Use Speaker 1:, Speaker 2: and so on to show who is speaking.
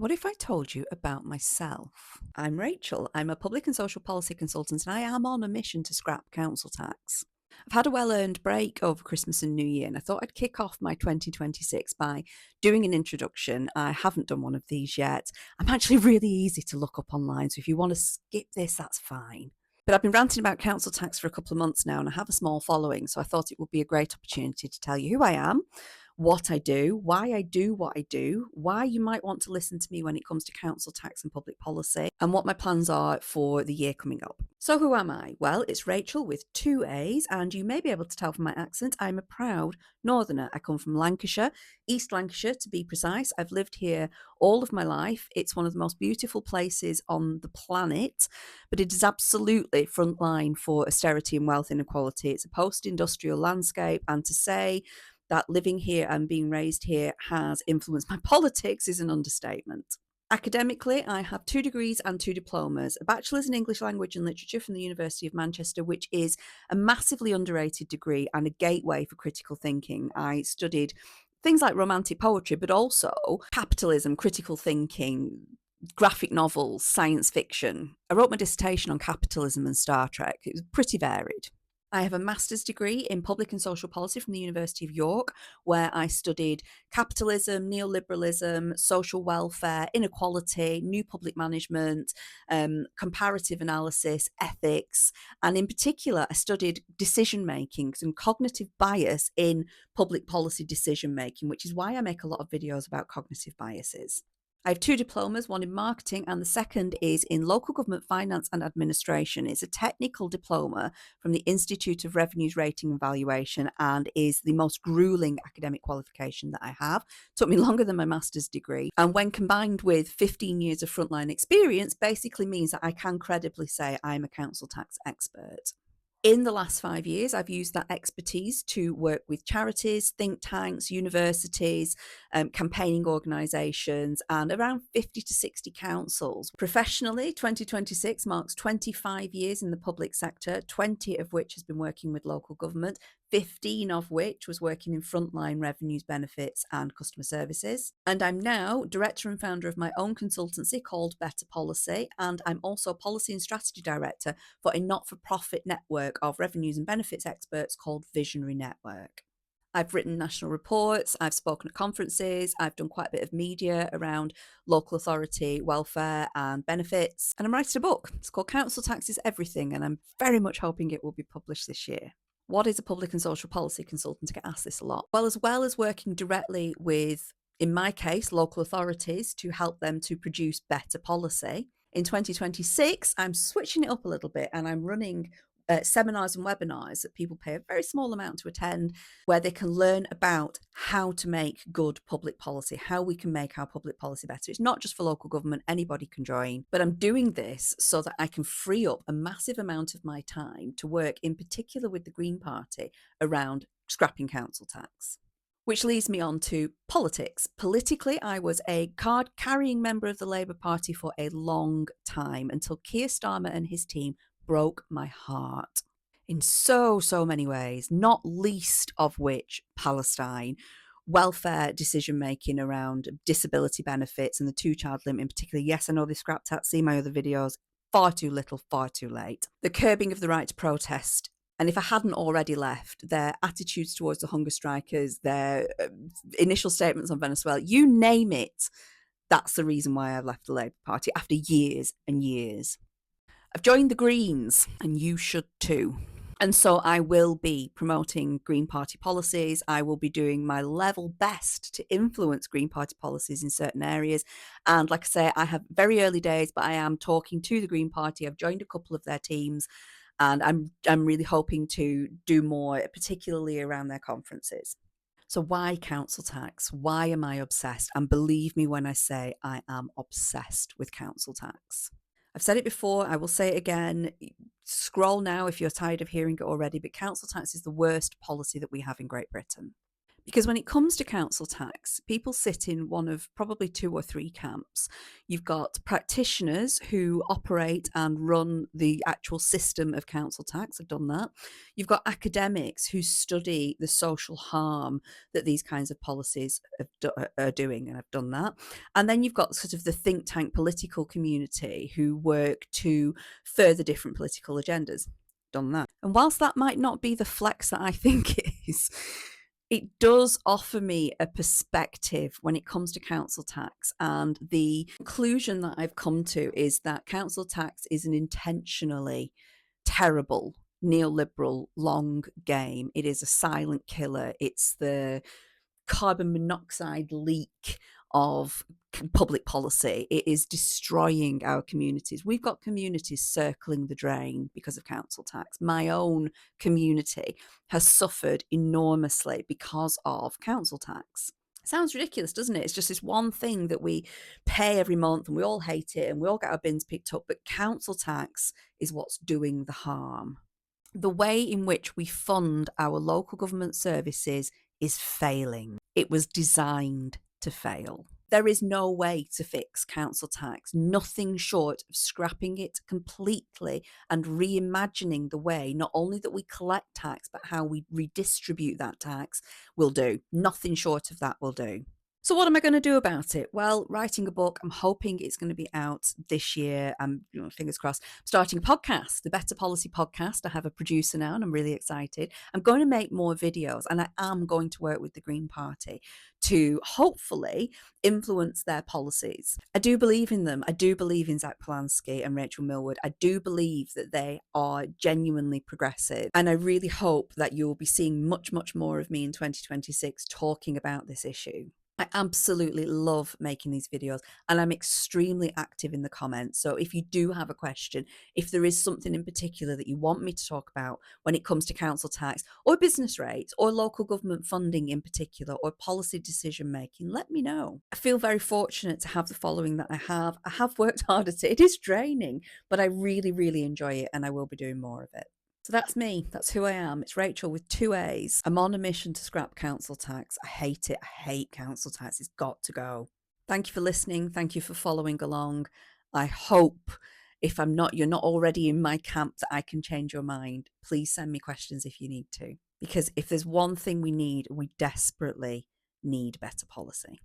Speaker 1: What if I told you about myself? I'm Rachel. I'm a public and social policy consultant, and I am on a mission to scrap council tax. I've had a well earned break over Christmas and New Year, and I thought I'd kick off my 2026 by doing an introduction. I haven't done one of these yet. I'm actually really easy to look up online, so if you want to skip this, that's fine. But I've been ranting about council tax for a couple of months now, and I have a small following, so I thought it would be a great opportunity to tell you who I am, what I do, why I do what I do, why you might want to listen to me when it comes to council tax and public policy, and what my plans are for the year coming up. So, who am I? Well, it's Rachel with two A's, and you may be able to tell from my accent, I'm a proud northerner. I come from Lancashire, East Lancashire to be precise. I've lived here all of my life. It's one of the most beautiful places on the planet, but it is absolutely frontline for austerity and wealth inequality. It's a post industrial landscape, and to say that living here and being raised here has influenced my politics is an understatement. Academically, I have 2 degrees and 2 diplomas, a bachelor's in English language and literature from the University of Manchester, which is a massively underrated degree and a gateway for critical thinking. I studied things like romantic poetry, but also capitalism, critical thinking, graphic novels, science fiction. I wrote my dissertation on capitalism and Star Trek. It was pretty varied. I have a master's degree in public and social policy from the University of York, where I studied capitalism, neoliberalism, social welfare, inequality, new public management, comparative analysis, ethics, and in particular, I studied decision making and cognitive bias in public policy decision making, which is why I make a lot of videos about cognitive biases. I have 2 diplomas, one in marketing and the second is in local government finance and administration. It's a technical diploma from the Institute of Revenues Rating and Valuation and is the most grueling academic qualification that I have. It took me longer than my master's degree. And when combined with 15 years of frontline experience, basically means that I can credibly say I'm a council tax expert. In the last 5 years, I've used that expertise to work with charities, think tanks, universities, campaigning organisations, and around 50 to 60 councils. Professionally, 2026 marks 25 years in the public sector, 20 of which has been working with local government, 15 of which was working in frontline revenues, benefits, and customer services. And I'm now director and founder of my own consultancy called Better Policy, and I'm also policy and strategy director for a not-for-profit network of revenues and benefits experts called Visionary Network. I've written national reports, I've spoken at conferences, I've done quite a bit of media around local authority, welfare and benefits, and I'm writing a book. It's called Council Tax is Everything, and I'm very much hoping it will be published this year. What is a public and social policy consultant? I get asked this a lot. Well as working directly with, in my case, local authorities to help them to produce better policy, in 2026, I'm switching it up a little bit and I'm running seminars and webinars that people pay a very small amount to attend, where they can learn about how to make good public policy, how we can make our public policy better. It's not just for local government, anybody can join, but I'm doing this so that I can free up a massive amount of my time to work in particular with the Green Party around scrapping council tax. Which leads me on to politics. Politically, I was a card-carrying member of the Labour Party for a long time until Keir Starmer and his team broke my heart in so many ways, not least of which Palestine, welfare decision making around disability benefits and the 2-child limit in particular. Yes, I know they scrapped that. See my other videos. Far too little, far too late. The curbing of the right to protest. And if I hadn't already left, their attitudes towards the hunger strikers, their initial statements on Venezuela, you name it, that's the reason why I left the Labour Party after years and years. I've joined the Greens, and you should too. And so I will be promoting Green Party policies. I will be doing my level best to influence Green Party policies in certain areas. And like I say, I have very early days, but I am talking to the Green Party. I've joined a couple of their teams, and I'm really hoping to do more, particularly around their conferences. So why council tax? Why am I obsessed? And believe me when I say I am obsessed with council tax. I've said it before, I will say it again. Scroll now if you're tired of hearing it already, but council tax is the worst policy that we have in Great Britain. Because when it comes to council tax, people sit in one of probably two or three camps. You've got practitioners who operate and run the actual system of council tax, have done that. You've got academics who study the social harm that these kinds of policies are doing and have done that. And then you've got sort of the think tank political community who work to further different political agendas. Done that. And whilst that might not be the flex that I think it is, it does offer me a perspective when it comes to council tax. And the conclusion that I've come to is that council tax is an intentionally terrible neoliberal long game. It is a silent killer. It's the carbon monoxide leak of public policy. It is destroying our communities. We've got communities circling the drain because of council tax. My own community has suffered enormously because of council tax. Sounds ridiculous, doesn't it? It's just this one thing that we pay every month and we all hate it and we all get our bins picked up, but council tax is what's doing the harm. The way in which we fund our local government services is failing. It was designed to fail. There is no way to fix council tax, nothing short of scrapping it completely and reimagining the way not only that we collect tax, but how we redistribute that tax will do. Nothing short of that will do. So what am I going to do about it? Well, writing a book. I'm hoping it's going to be out this year. I'm fingers crossed. I'm starting a podcast, the Better Policy Podcast. I have a producer now and I'm really excited. I'm going to make more videos and I am going to work with the Green Party to hopefully influence their policies. I do believe in them. I do believe in Zach Polanski and Rachel Millward. I do believe that they are genuinely progressive. And I really hope that you'll be seeing much, much more of me in 2026 talking about this issue. I absolutely love making these videos and I'm extremely active in the comments. So if you do have a question, if there is something in particular that you want me to talk about when it comes to council tax or business rates or local government funding in particular or policy decision making, let me know. I feel very fortunate to have the following that I have. I have worked hard at it. It is draining, but I really, really enjoy it and I will be doing more of it. So that's me. That's who I am. It's Rachel with 2 A's. I'm on a mission to scrap council tax. I hate it. I hate council tax. It's got to go. Thank you for listening. Thank you for following along. I hope if you're not already in my camp, that I can change your mind. Please send me questions if you need to. Because if there's one thing we desperately need better policy.